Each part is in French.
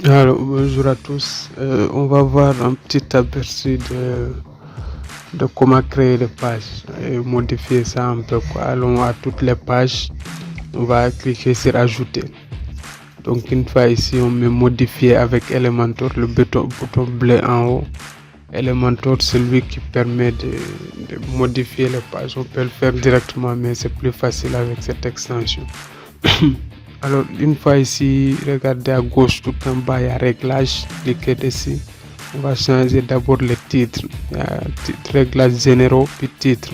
Alors, bonjour à tous. On va voir un petit aperçu de comment créer les pages et modifier ça un peu, quoi. Allons à toutes les pages. On va cliquer sur ajouter. Donc, une fois ici, on met modifier avec Elementor, le bouton bleu en haut. Elementor, c'est lui qui permet de modifier les pages. On peut le faire directement, mais c'est plus facile avec cette extension. Alors, une fois ici, regardez à gauche tout en bas, il y a réglage, cliquez dessus. On va changer d'abord le titre. Il y a réglages généraux, puis titre.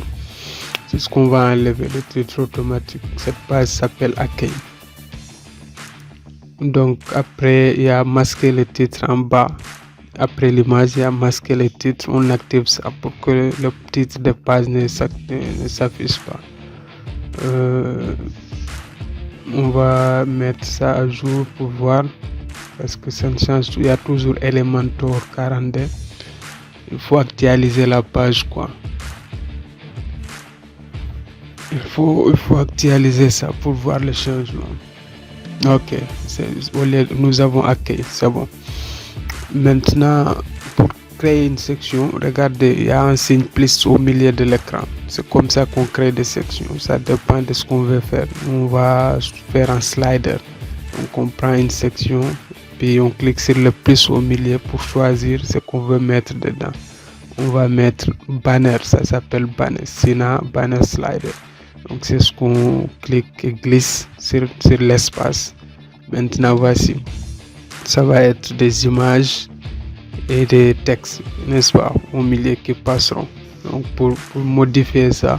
C'est ce qu'on va enlever, le titre automatique. Cette page s'appelle accueil. Donc, après, il y a masquer le titre en bas. Après l'image, il y a masquer le titre. On active ça pour que le titre de page ne s'affiche pas. On va mettre ça à jour pour voir, parce que ça ne change. Il y a toujours Elementor 42. Il faut actualiser la page, quoi. Il faut actualiser ça pour voir le changement. Ok, nous avons accueilli, c'est bon. Maintenant, pour créer une section, regardez, il y a un signe plus au milieu de l'écran. C'est comme ça qu'on crée des sections. Ça dépend de ce qu'on veut faire. On va faire un slider. Donc on prend une section, puis on clique sur le plus au milieu pour choisir ce qu'on veut mettre dedans. On va mettre banner, ça s'appelle banner, Sina banner slider. Donc c'est ce qu'on clique et glisse sur l'espace. Maintenant voici, ça va être des images et des textes, n'est-ce pas, au milieu qui passeront. Donc pour modifier ça,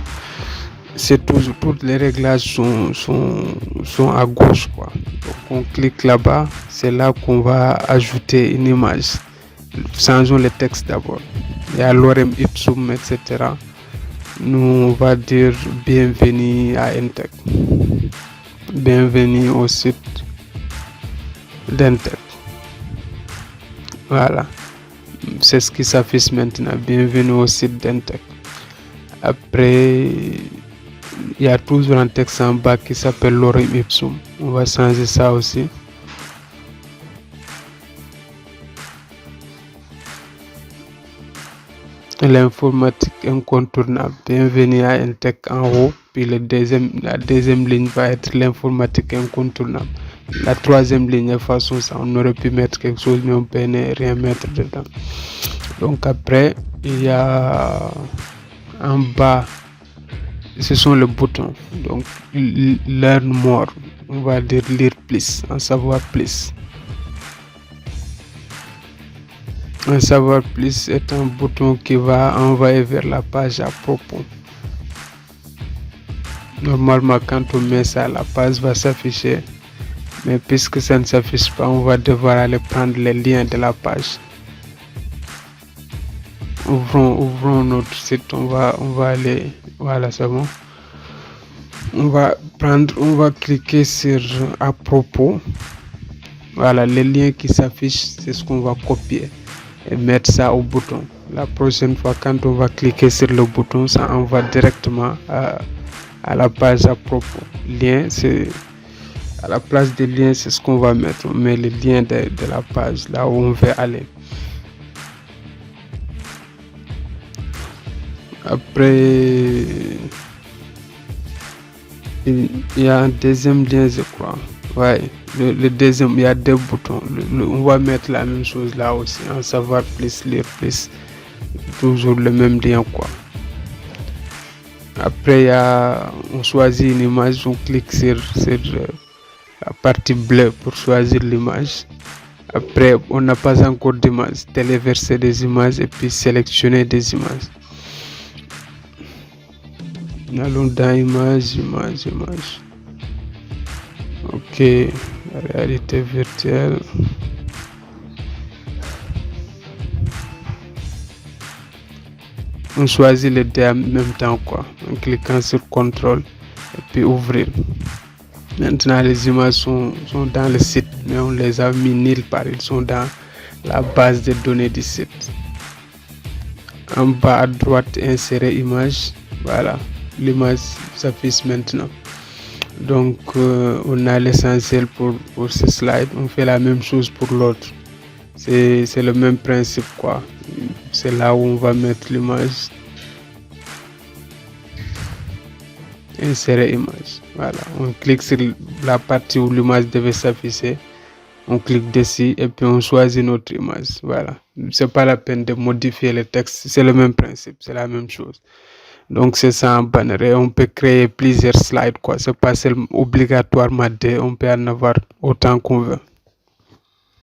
c'est toujours, tous les réglages sont à gauche, quoi. Donc on clique là-bas, c'est là qu'on va ajouter une image. Changeons le texte d'abord. Il y a lorem ipsum, etc. Nous, on va dire bienvenue à Intec. Bienvenue au site d'Intec. Voilà. C'est ce qui s'affiche maintenant. Bienvenue au site d'Intec. Après, il y a toujours un texte en bas qui s'appelle lorem ipsum. On va changer ça aussi. L'informatique incontournable. Bienvenue à Intec en haut. Puis la deuxième ligne va être l'informatique incontournable. La troisième ligne, de façon, ça, on aurait pu mettre quelque chose, mais on peut rien mettre dedans. Donc après, il y a en bas, ce sont les boutons. Donc learn more, on va dire lire plus, en savoir plus. En savoir plus est un bouton qui va envoyer vers la page à propos. Normalement, quand on met ça, la page va s'afficher. Mais puisque ça ne s'affiche pas, on va devoir aller prendre les liens de la page. Ouvrons notre site, on va aller, voilà, c'est bon. On va cliquer sur à propos. Voilà, les liens qui s'affichent, c'est ce qu'on va copier et mettre ça au bouton. La prochaine fois, quand on va cliquer sur le bouton, ça envoie directement à la page à propos. Lien, c'est à la place des liens, c'est ce qu'on va mettre. On met les liens de la page, là où on veut aller. Après, il y a un deuxième lien, je crois. Ouais, le deuxième, il y a deux boutons. On va mettre la même chose là aussi. En savoir plus, lire plus. Toujours le même lien, quoi. Après, on choisit une image, on clique sur la partie bleue pour choisir l'image. Après, on n'a pas encore d'image. Téléverser des images et puis sélectionner des images. Allons dans image. Ok, réalité virtuelle. On choisit les deux en même temps, quoi, en cliquant sur CTRL et puis ouvrir. Maintenant, les images sont dans le site, mais on les a mis nulle part. Ils sont dans la base de données du site. En bas à droite, insérer image. Voilà, l'image s'affiche maintenant. Donc, on a l'essentiel pour ce slide. On fait la même chose pour l'autre. c'est le même principe, quoi. C'est là où on va mettre l'image. Insérer image. Voilà, on clique sur la partie où l'image devait s'afficher. On clique dessus et puis on choisit notre image. Voilà, c'est pas la peine de modifier le texte, c'est le même principe, c'est la même chose. Donc c'est ça un banner et on peut créer plusieurs slides, quoi. C'est pas seulement obligatoirement deux, on peut en avoir autant qu'on veut.